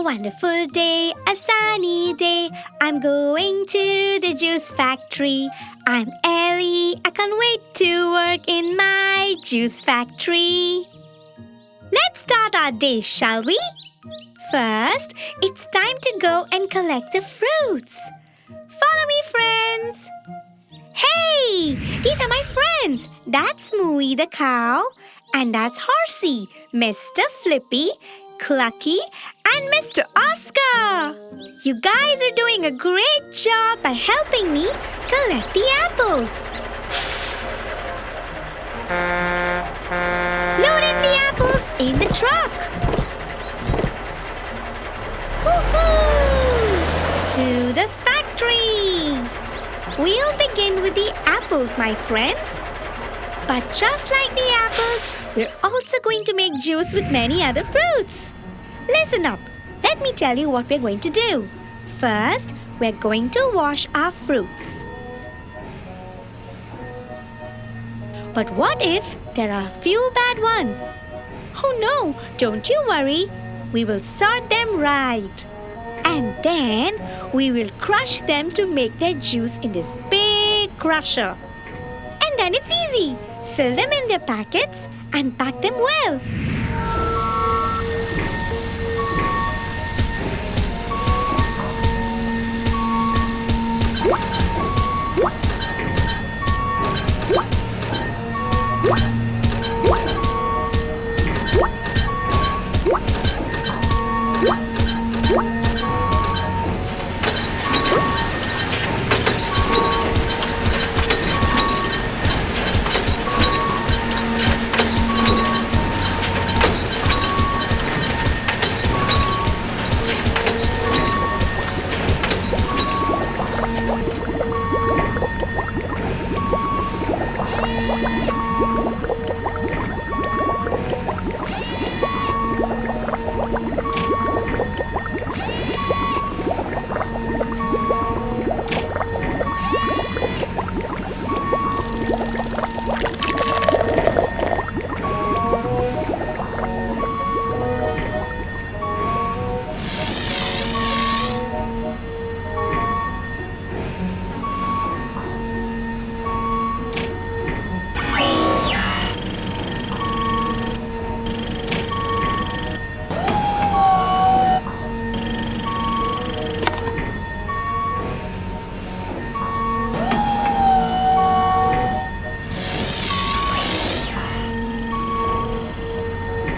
wonderful day, a sunny day. I'm going to the juice factory. I'm Elly. I can't wait to work in my juice factory. Let's start our day, shall we? First, it's time to go and collect the fruits. Follow me, friends. Hey, these are my friends. That's Mooey the cow. And that's Horsey, Mr. Flippy, Clucky, and Mr. Oscar. You guys are doing a great job by helping me collect the apples. Load in the apples in the truck. Woohoo! To the factory. We'll begin with the apples, my friends. But just like the apples, we're also going to make juice with many other fruits. Listen up. Let me tell you what we're going to do. First, we're going to wash our fruits. But what if there are a few bad ones? Oh no, don't you worry. We will sort them right. And then we will crush them to make their juice in this big crusher. And then it's easy. Fill them in their packets and pack them well.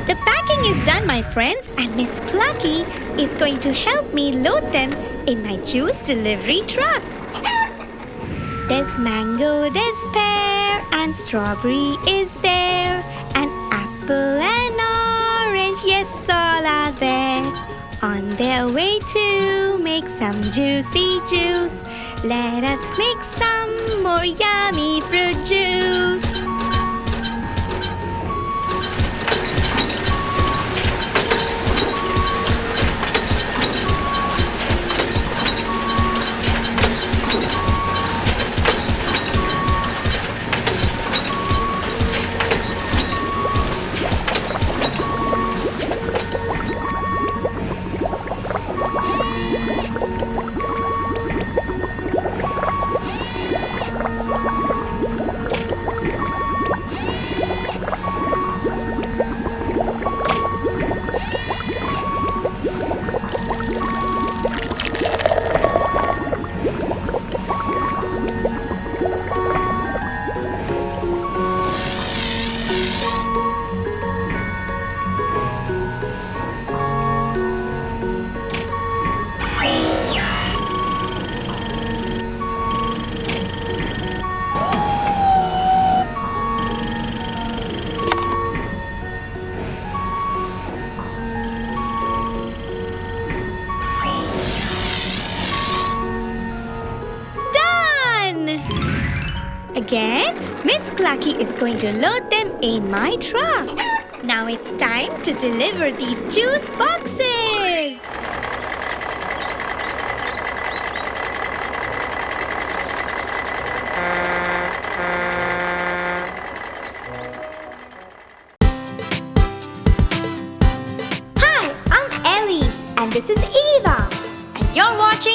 The packing is done, my friends, and Miss Clucky is going to help me load them in my juice delivery truck. There's mango, there's pear, and strawberry is there, and apple and orange, yes, all are there. On their way to make some juicy juice, let us make some more yummy fruit juice. Again, Miss Clucky is going to load them in my truck. Now it's time to deliver these juice boxes. Hi, I'm Elly, and this is Eva. And you're watching